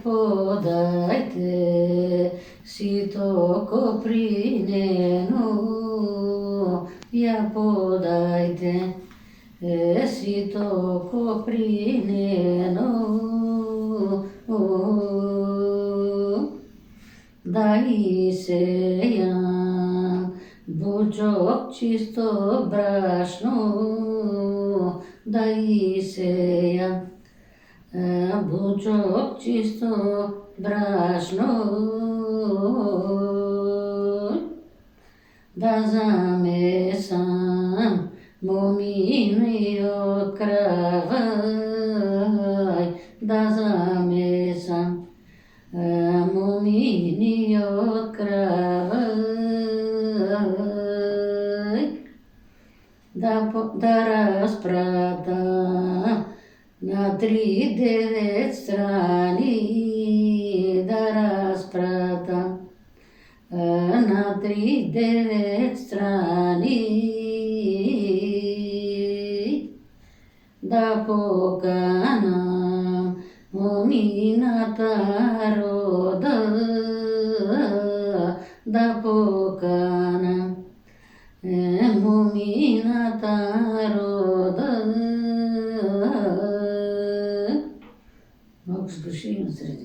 Подајте сито копринено, ја подајте сито копринено, да исејам буџок чисто брашно, да исејам буџок чисто брашно, да замесам моминиот кравај, да замесам моминиот кравај, да распратам на 39 страни, да распратам на 39 страни, да поканам момината рода, да поканам момината рода. Многу се души имам среди.